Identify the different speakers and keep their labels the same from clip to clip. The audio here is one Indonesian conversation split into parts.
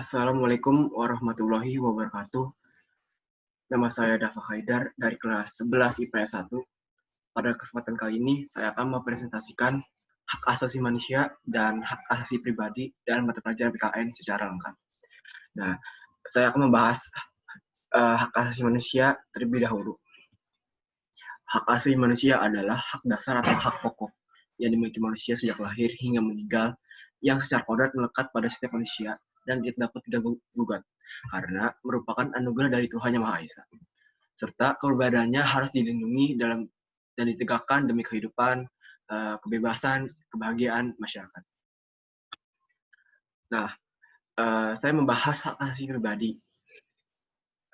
Speaker 1: Assalamualaikum warahmatullahi wabarakatuh. Nama saya Dafa Haidar dari kelas 11 IPS 1. Pada kesempatan kali ini, saya akan mempresentasikan hak asasi manusia dan hak asasi pribadi dalam mata pelajaran PKN secara lengkap. Nah, saya akan membahas hak asasi manusia terlebih dahulu. Hak asasi manusia adalah hak dasar atau hak pokok yang dimiliki manusia sejak lahir hingga meninggal, yang secara kodrat melekat pada setiap manusia dan tidak dapat digugat, karena merupakan anugerah dari Tuhan Yang Maha Esa. Serta keberadaannya harus dilindungi dan ditegakkan demi kehidupan, kebebasan, kebahagiaan masyarakat. Nah, saya membahas hak asasi pribadi.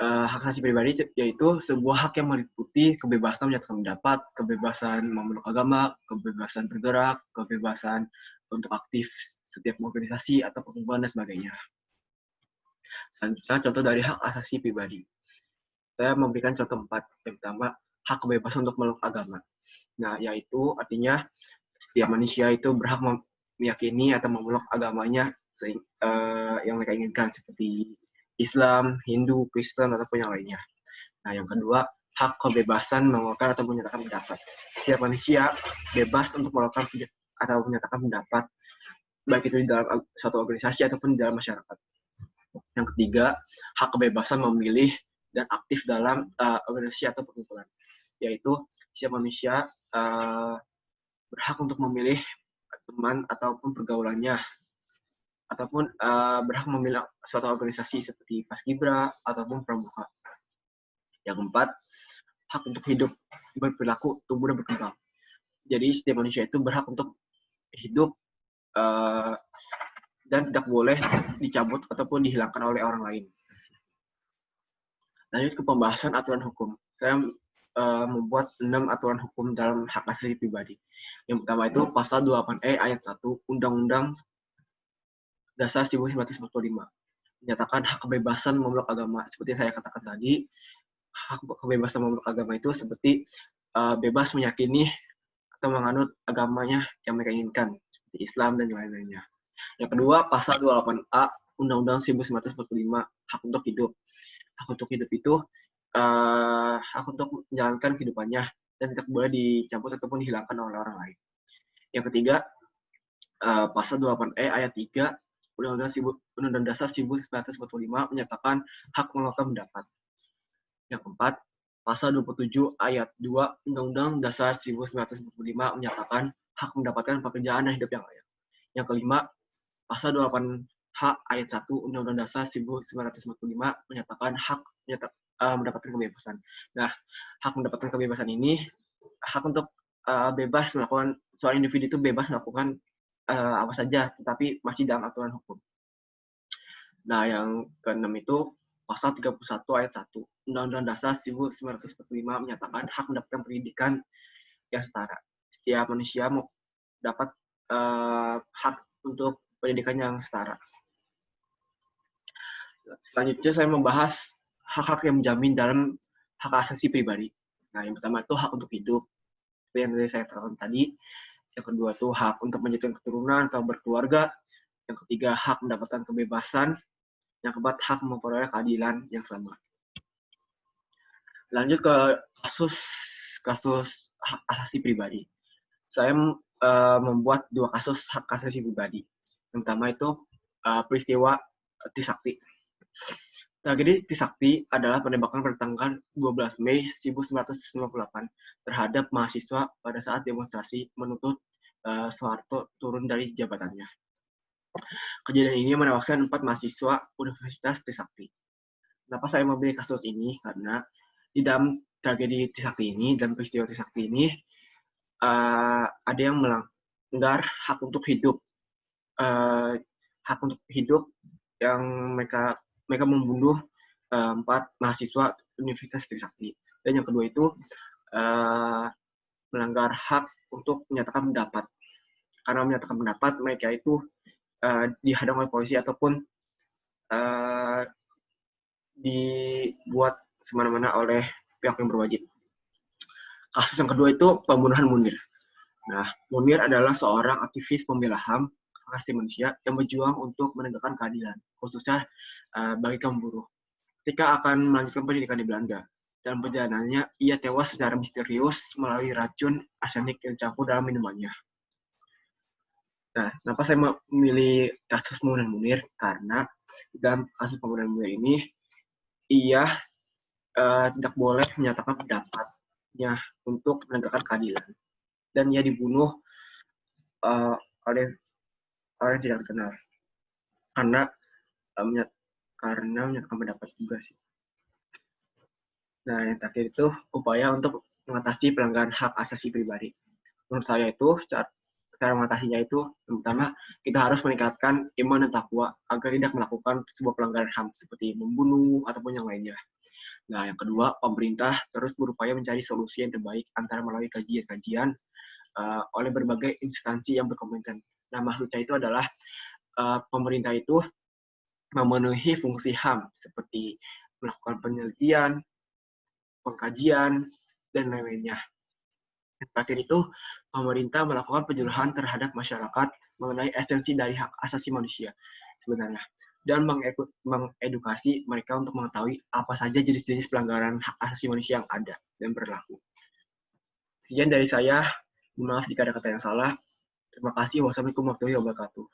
Speaker 1: Hak asasi pribadi yaitu sebuah hak yang meliputi kebebasan menyatakan pendapat, kebebasan memeluk agama, kebebasan bergerak, kebebasan untuk aktif setiap organisasi atau perkumpulan dan sebagainya. Selanjutnya, contoh dari hak asasi pribadi. Saya memberikan contoh 4. Yang pertama, hak kebebasan untuk memeluk agama. Nah, yaitu artinya setiap manusia itu berhak meyakini atau memeluk agamanya yang mereka inginkan, seperti Islam, Hindu, Kristen, ataupun yang lainnya. Nah, yang kedua, hak kebebasan mengeluarkan atau menyatakan pendapat. Setiap manusia bebas untuk melakukan atau menyatakan pendapat, baik itu di dalam suatu organisasi ataupun di dalam masyarakat. Yang ketiga, hak kebebasan memilih dan aktif dalam organisasi atau perkumpulan, yaitu setiap manusia berhak untuk memilih teman ataupun pergaulannya, ataupun berhak memilih suatu organisasi seperti Paskibra ataupun Pramuka. Yang keempat, hak untuk hidup, berperilaku, tumbuh, dan berkembang. Jadi setiap manusia itu berhak untuk hidup dan tidak boleh dicabut ataupun dihilangkan oleh orang lain. Lanjut ke pembahasan aturan hukum. Saya membuat 6 aturan hukum dalam hak asasi pribadi. Yang pertama itu pasal 28E ayat 1 Undang-Undang Dasar 1945 menyatakan hak kebebasan memeluk agama. Seperti saya katakan tadi, hak kebebasan memeluk agama itu seperti bebas meyakini atau menganut agamanya yang mereka inginkan, seperti Islam dan lain-lainnya. Yang kedua, pasal 28A Undang-Undang 1945, hak untuk hidup. Hak untuk hidup itu hak untuk menjalankan kehidupannya dan tidak boleh dicabut ataupun dihilangkan oleh orang lain. Yang ketiga, pasal 28E ayat 3 Undang-Undang Dasar 1945 menyatakan hak mengeluarkan pendapat. Yang keempat, pasal 27 ayat 2 Undang-Undang Dasar 1945 menyatakan hak mendapatkan pekerjaan dan hidup yang layak. Yang kelima, pasal 28H ayat 1 Undang-Undang Dasar 1945 menyatakan hak mendapatkan kebebasan. Nah, hak mendapatkan kebebasan ini hak untuk bebas melakukan, soal individu itu bebas melakukan apa saja, tetapi masih dalam aturan hukum. Nah, yang keenam itu pasal 31 ayat 1 Undang-Undang Dasar 1945 menyatakan hak mendapatkan pendidikan yang setara. Setiap manusia dapat hak untuk pendidikan yang setara. Selanjutnya saya membahas hak-hak yang menjamin dalam hak asasi pribadi. Nah, yang pertama itu hak untuk hidup, seperti yang saya katakan tadi. Yang kedua itu hak untuk menyatukan keturunan atau berkeluarga. Yang ketiga, hak mendapatkan kebebasan. Yang keempat, hak memperoleh keadilan yang sama. Lanjut ke kasus hak asasi pribadi. Saya membuat 2 kasus hak asasi pribadi. Yang pertama itu peristiwa Trisakti. Tragedi Trisakti adalah penembakan pada tanggal 12 Mei 1998 terhadap mahasiswa pada saat demonstrasi menuntut Soeharto turun dari jabatannya. Kejadian ini menewaskan 4 mahasiswa Universitas Trisakti. Kenapa saya memilih kasus ini? Karena di dalam tragedi Trisakti ini dan peristiwa Trisakti ini ada yang melanggar hak untuk hidup. Hak untuk hidup yang mereka membunuh 4 mahasiswa Universitas Trisakti. Dan yang kedua itu melanggar hak untuk menyatakan pendapat. Karena menyatakan pendapat, mereka itu dihadang oleh polisi ataupun dibuat semena-mena oleh pihak yang berwajib. Kasus yang kedua itu pembunuhan Munir. Nah, Munir adalah seorang aktivis pembela HAM, asasi manusia yang berjuang untuk menegakkan keadilan, khususnya bagi kaum buruh. Ketika akan melanjutkan pendidikan di Belanda, dalam perjalanannya ia tewas secara misterius melalui racun arsenik yang dicampur dalam minumannya. Nah, kenapa saya memilih kasus pembunuhan Munir? Karena dalam kasus pembunuhan Munir ini, ia tidak boleh menyatakan pendapatnya untuk menegakkan keadilan. Dan ia dibunuh oleh orang yang tidak dikenal. Karena menyatakan pendapat juga sih. Nah, yang terakhir itu upaya untuk mengatasi pelanggaran hak asasi pribadi. Menurut saya itu cara mengatasinya itu yang pertama kita harus meningkatkan iman dan takwa agar tidak melakukan sebuah pelanggaran HAM seperti membunuh ataupun yang lainnya. Nah, yang kedua, pemerintah terus berupaya mencari solusi yang terbaik antara melalui kajian-kajian oleh berbagai instansi yang berkompeten. Nah, maksudnya itu adalah pemerintah itu memenuhi fungsi HAM seperti melakukan penelitian, pengkajian, dan lain-lainnya. Yang terakhir itu, pemerintah melakukan penyuluhan terhadap masyarakat mengenai esensi dari hak asasi manusia sebenarnya, dan mengedukasi mereka untuk mengetahui apa saja jenis-jenis pelanggaran hak asasi manusia yang ada dan berlaku. Sekian dari saya, maaf jika ada kata yang salah. Terima kasih. Wassalamualaikum warahmatullahi wabarakatuh.